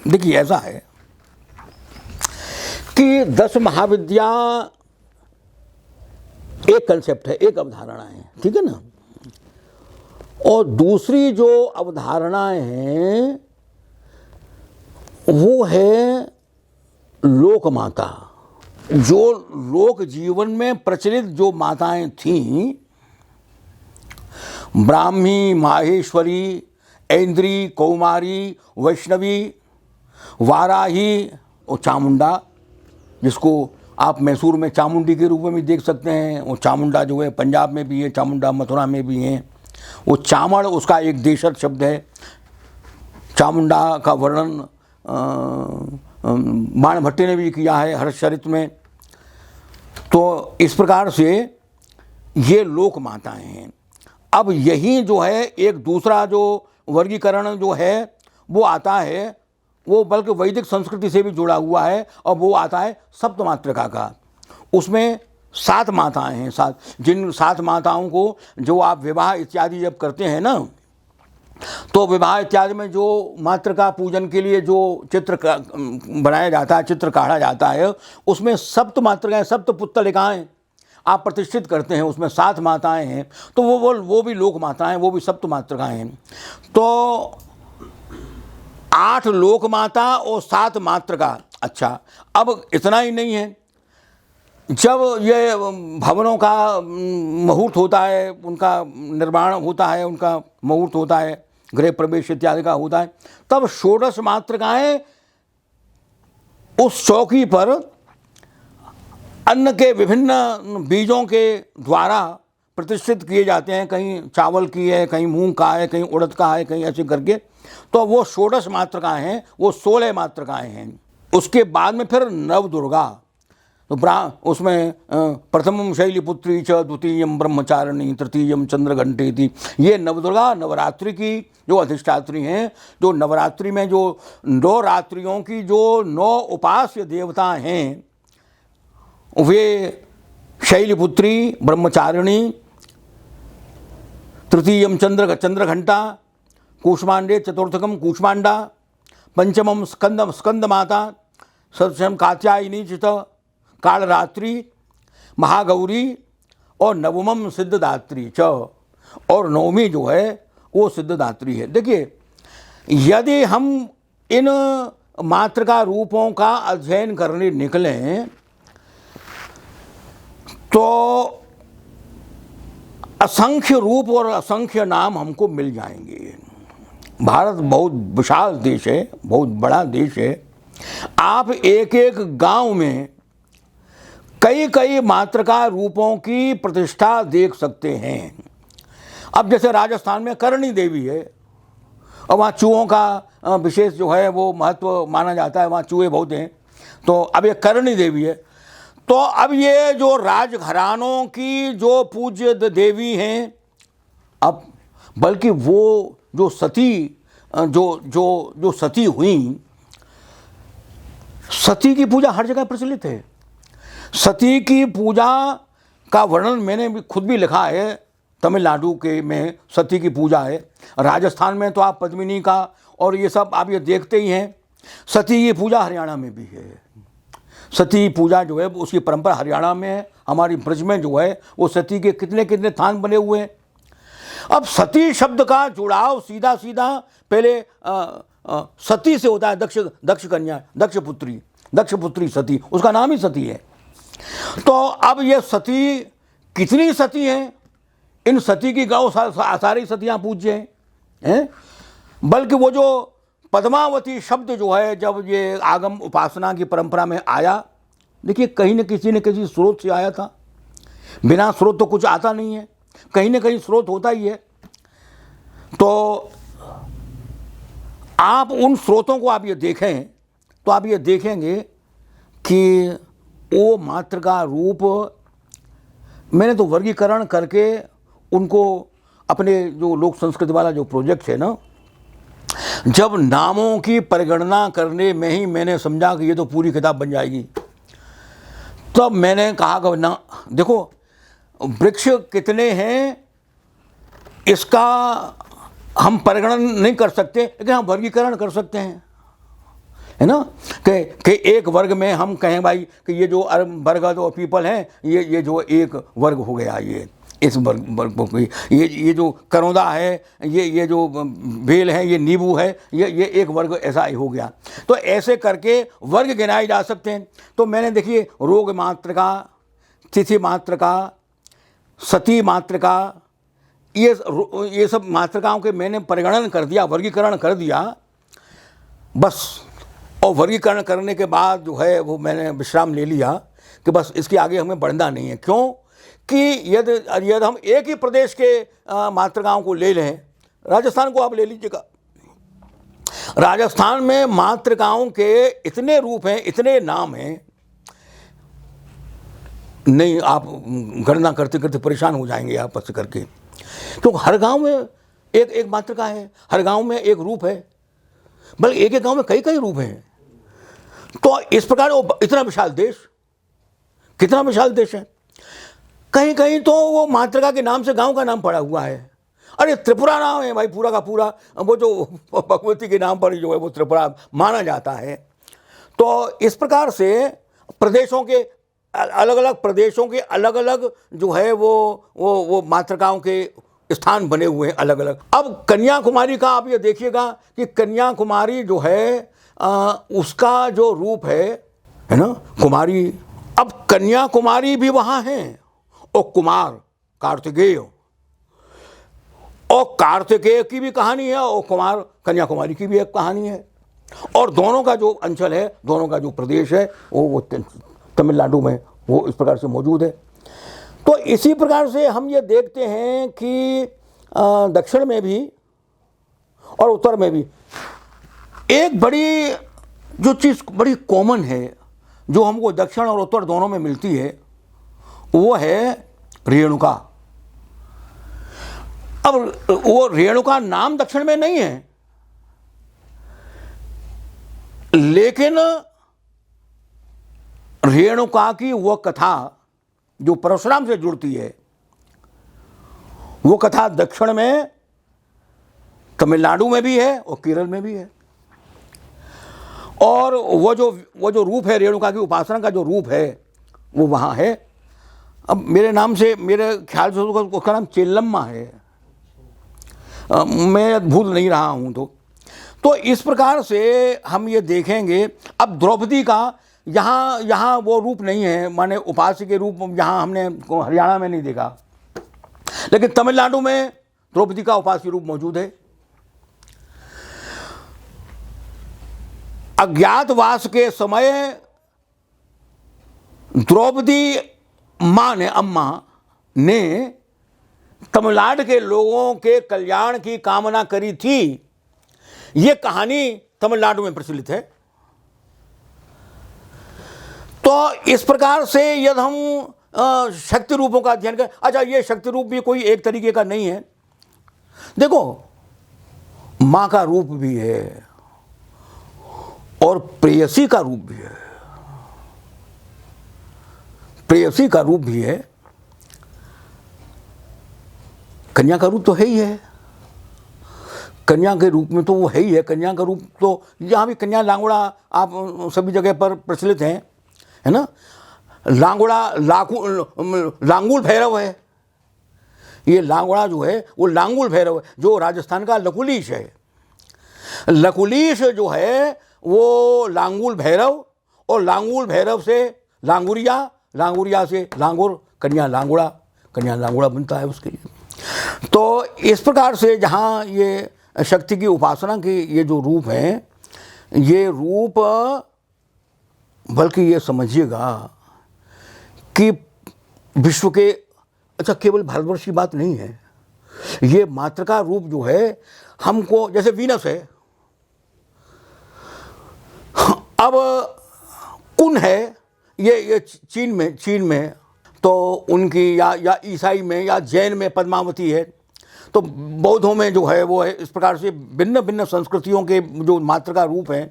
देखिए ऐसा है कि 10 महाविद्या एक कंसेप्ट है, एक अवधारणा है, ठीक है ना। और दूसरी जो अवधारणाएं हैं वो है लोक माता। जो लोक जीवन में प्रचलित जो माताएं थीं, ब्राह्मी, माहेश्वरी, ऐन्द्री, कौमारी, वैष्णवी, वाराही और चामुंडा, जिसको आप मैसूर में चामुंडी के रूप में भी देख सकते हैं। वो चामुंडा जो है पंजाब में भी है, चामुंडा मथुरा में भी है। वो चामड़ उसका एक देशज शब्द है। चामुंडा का वर्णन बाणभट्टी ने भी किया है हर्षचरित में। तो इस प्रकार से ये लोक माताएं हैं। अब यही जो है एक दूसरा जो वर्गीकरण जो है वो आता है, वो बल्कि वैदिक संस्कृति से भी जुड़ा हुआ है, और वो आता है सप्तमातृका का। उसमें 7 माताएं हैं। जिन 7 माताओं को जो आप विवाह इत्यादि जब करते हैं ना, तो विवाह इत्यादि में जो मातृका पूजन के लिए जो चित्र बनाया जाता है, चित्र काढ़ा जाता है, उसमें सप्त मातृकाएं, सप्त पुत्तलिकाएं आप प्रतिष्ठित करते हैं। उसमें 7 माताएं हैं, तो वो भी लोक माताएं, वो भी सप्त मातृकाएं हैं। तो 8 लोक माता और 7 मातृका। अच्छा, अब इतना ही नहीं है। जब ये भवनों का मुहूर्त होता है, उनका निर्माण होता है, उनका मुहूर्त होता है, गृह प्रवेश इत्यादि का होता है, तब 16 मातृकाएं उस चौकी पर अन्न के विभिन्न बीजों के द्वारा प्रतिष्ठित किए जाते हैं। कहीं चावल की है, कहीं मूंग का है, कहीं उड़द का है, कहीं ऐसे करके। तो वो 16 मातृकाएं हैं, वो 16 मातृकाएं हैं। उसके बाद में फिर नवदुर्गा। तो उसमें प्रथमम शैलीपुत्री च, द्वितीयम ब्रह्मचारिणी, तृतीयम चंद्रघंटी थी। ये नवदुर्गा नवरात्रि की जो अधिष्ठात्री हैं, जो नवरात्रि में जो 9 रात्रियों की जो 9 उपास्य देवता हैं, वे शैलीपुत्री, ब्रह्मचारिणी, तृतीयम चंद्रघंटा, कूष्मांडे चतुर्थकम कूष्मांडा, पंचमम स्कंद माता, षष्ठम कात्यायनी चित, कालरात्रि, महागौरी, और नवमम सिद्धदात्री च, और 9वीं जो है वो सिद्धदात्री है। देखिए, यदि हम इन मातृका रूपों का अध्ययन करने निकलें तो असंख्य रूप और असंख्य नाम हमको मिल जाएंगे। भारत बहुत विशाल देश है, बहुत बड़ा देश है। आप एक एक गांव में कई कई मातृका रूपों की प्रतिष्ठा देख सकते हैं। अब जैसे राजस्थान में करणी देवी है, और वहाँ चूहों का विशेष जो है वो महत्व माना जाता है, वहाँ चूहे बहुत हैं। तो अब ये करणी देवी है। तो अब ये जो राजघरानों की जो पूज्य देवी हैं, अब बल्कि वो जो सती जो सती हुई, सती की पूजा हर जगह प्रचलित है। सती की पूजा का वर्णन मैंने भी खुद भी लिखा है। तमिलनाडु के में सती की पूजा है। राजस्थान में तो आप पद्मिनी का और ये सब आप ये देखते ही हैं। सती की पूजा हरियाणा में भी है। सती पूजा जो है उसकी परंपरा हरियाणा में है। हमारी ब्रज में जो है वो सती के कितने कितने थान बने हुए हैं। अब सती शब्द का जुड़ाव सीधा सीधा पहले सती से होता है। दक्ष कन्या, दक्ष पुत्री सती, उसका नाम ही सती है। तो अब ये सती कितनी सती हैं? इन सती की गौ सारी सतियाँ पूज्य हैं। बल्कि वो जो पद्मावती शब्द जो है जब ये आगम उपासना की परंपरा में आया, देखिए कहीं न किसी स्रोत से आया था। बिना स्रोत तो कुछ आता नहीं है, कहीं न कहीं स्रोत होता ही है। तो आप उन स्रोतों को आप ये देखें तो आप ये देखेंगे कि वो मातृका रूप मैंने तो वर्गीकरण करके उनको अपने जो लोक संस्कृति वाला जो प्रोजेक्ट है ना, जब नामों की परिगणना करने में ही मैंने समझा कि ये तो पूरी किताब बन जाएगी। तब मैंने कहा कि ना देखो, वृक्ष कितने हैं इसका हम परिगणन नहीं कर सकते, लेकिन हम वर्गीकरण कर सकते हैं। है ना, कि एक वर्ग में हम कहें भाई कि ये जो बरगद और पीपल हैं, ये जो एक वर्ग हो गया, ये इस वर्ग को, ये जो करौंदा है, ये जो बेल है, ये नींबू है, ये एक वर्ग ऐसा ही हो गया। तो ऐसे करके वर्ग गिनाए जा सकते हैं। तो मैंने देखिए रोग मात्रका, तिथि मात्रका, सती मात्रका, ये सब मात्रकाओं के मैंने परिगणन कर दिया, वर्गीकरण कर दिया बस। और वर्गीकरण करने के बाद जो है वो मैंने विश्राम ले लिया कि बस इसके आगे हमें बढ़ना नहीं है। क्यों कि यदि हम एक ही प्रदेश के मात्रकाओं को ले लें, राजस्थान को आप ले लीजिएगा, राजस्थान में मात्रकाओं के इतने रूप हैं, इतने नाम हैं, नहीं आप गणना करते करते परेशान हो जाएंगे आपस करके। तो हर गांव में एक मात्रका है, हर गांव में एक रूप है, बल्कि एक गांव में कई कई रूप हैं। तो इस प्रकार वो इतना विशाल देश, कितना विशाल देश है। कहीं कहीं तो वो मात्रका के नाम से गांव का नाम पड़ा हुआ है। अरे त्रिपुरा नाम है भाई पूरा का पूरा, वो जो भगवती के नाम पर जो है वो त्रिपुरा माना जाता है। तो इस प्रकार से प्रदेशों के अलग अलग प्रदेशों के अलग अलग जो है वो मात्रकाओं के स्थान बने हुए हैं अलग अलग। अब कन्याकुमारी का आप ये देखिएगा कि कन्याकुमारी जो है उसका जो रूप है ना, कुमारी। अब कन्याकुमारी भी वहाँ है, और कुमार कार्तिकेय, और कार्तिकेय की भी कहानी है, और कुमार कन्याकुमारी की भी एक कहानी है। और दोनों का जो अंचल है, दोनों का जो प्रदेश है वो तमिलनाडु में वो इस प्रकार से मौजूद है। तो इसी प्रकार से हम ये देखते हैं कि दक्षिण में भी और उत्तर में भी एक बड़ी जो चीज़ बड़ी कॉमन है, जो हमको दक्षिण और उत्तर दोनों में मिलती है, वो है रेणुका। अब वो रेणुका नाम दक्षिण में नहीं है, लेकिन रेणुका की वो कथा जो परशुराम से जुड़ती है, वो कथा दक्षिण में तमिलनाडु में भी है और केरल में भी है। और वो जो रूप है रेणुका की उपासना का जो रूप है वो वहाँ है। अब मेरे नाम से, मेरे ख्याल से उसका नाम चेल्लम्मा है, मैं भूल नहीं रहा हूँ। तो इस प्रकार से हम ये देखेंगे। अब द्रौपदी का यहाँ वो रूप नहीं है, माने उपास्य के रूप यहाँ हमने हरियाणा में नहीं देखा, लेकिन तमिलनाडु में द्रौपदी का उपास्य रूप मौजूद है। अज्ञातवास के समय द्रौपदी माँ ने, अम्मा ने तमिलनाडु के लोगों के कल्याण की कामना करी थी। ये कहानी तमिलनाडु में प्रचलित है। तो इस प्रकार से यदि हम शक्ति रूपों का अध्ययन करें, अच्छा ये शक्ति रूप भी कोई एक तरीके का नहीं है। देखो माँ का रूप भी है और प्रेयसी का रूप भी है, प्रेयसी का रूप भी है, कन्या का रूप तो है ही है। कन्या के रूप में तो वो है ही है। कन्या का रूप तो यहाँ भी कन्या लांगुड़ा आप सभी जगह पर प्रचलित हैं, है ना। लांगुड़ा लांगुल भैरव है। ये लांगुड़ा जो है वो लांगुल भैरव है, जो राजस्थान का लकुलीश है। लकुलीश जो है वो लांगुल भैरव, और लांगुल भैरव से लांगुरिया, लांगुरिया से लांगुर, कन्या लांगुड़ा बनता है उसके लिए। तो इस प्रकार से जहाँ ये शक्ति की उपासना के ये जो रूप हैं, ये रूप, बल्कि ये समझिएगा कि विश्व के, अच्छा केवल भारतवर्ष की बात नहीं है, ये मातृका रूप जो है हमको, जैसे वीनस है, अब कुन है, ये चीन में तो उनकी, या ईसाई में या जैन में पद्मावती है। तो बौद्धों में जो है वो है। इस प्रकार से भिन्न भिन्न संस्कृतियों के जो मातृका रूप हैं,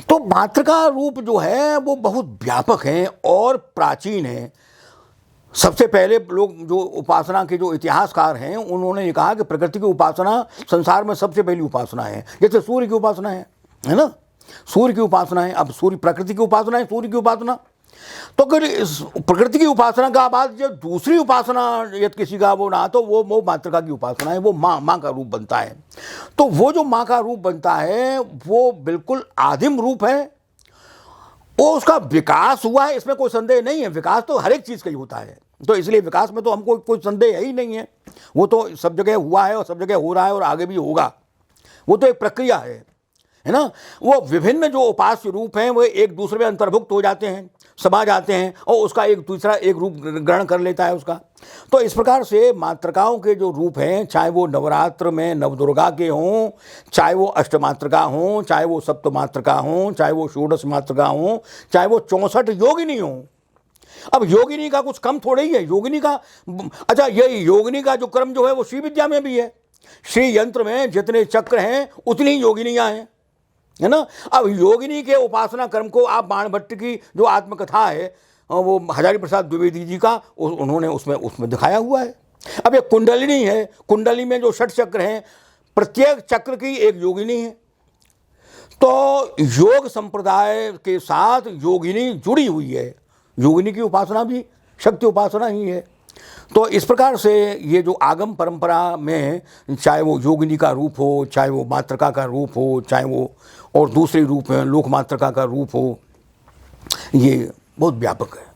तो मातृका रूप जो है वो बहुत व्यापक हैं और प्राचीन हैं। सबसे पहले लोग जो उपासना के जो इतिहासकार हैं, उन्होंने ये कहा कि प्रकृति की उपासना संसार में सबसे पहली उपासना है, जैसे सूर्य की उपासना है ना। सूर्य की उपासना है। अब सूर्य प्रकृति की उपासना है, सूर्य की उपासना। तो अगर इस प्रकृति की उपासना का बाद जब दूसरी उपासना यदि किसी का वो ना, तो वो मातृका की उपासना है, वो माँ का रूप बनता है। तो वो जो माँ का रूप बनता है वो बिल्कुल आदिम रूप है, वो उसका विकास हुआ है, इसमें कोई संदेह नहीं है। विकास तो हर एक चीज़ का ही होता है, तो इसलिए विकास में तो हमको कोई संदेह ही नहीं है। वो तो सब जगह हुआ है और सब जगह हो रहा है और आगे भी होगा। वो तो एक प्रक्रिया है ना। वो विभिन्न जो उपास्य रूप हैं वो एक दूसरे में अंतर्भुक्त हो जाते हैं, समा जाते हैं और उसका एक दूसरा एक रूप ग्रहण कर लेता है उसका। तो इस प्रकार से मातृकाओं के जो रूप हैं, चाहे वो नवरात्र में नवदुर्गा के हों, चाहे वो अष्टमातृका हों, चाहे वो सप्तमातृका हों, चाहे वो षोडश मातृका हों, चाहे वो 64 योगिनी हों। अब योगिनी का कुछ कम थोड़ा ही है। योगिनी का अच्छा, ये योगिनी का जो क्रम जो है वो श्री विद्या में भी है। श्री यंत्र में जितने चक्र हैं उतनी योगिनियाँ हैं, है ना। अब योगिनी के उपासना क्रम को आप बाणभट्ट की जो आत्मकथा है वो हजारी प्रसाद द्विवेदी जी का उन्होंने उसमें दिखाया हुआ है। अब एक कुंडलिनी है, कुंडली में जो 6 चक्र हैं, प्रत्येक चक्र की एक योगिनी है। तो योग संप्रदाय के साथ योगिनी जुड़ी हुई है। योगिनी की उपासना भी शक्ति उपासना ही है। तो इस प्रकार से ये जो आगम परंपरा में, चाहे वो योगिनी का रूप हो, चाहे वो मातृका का रूप हो, चाहे वो और दूसरे रूप हैं लोक मातृका का रूप हो, ये बहुत व्यापक है।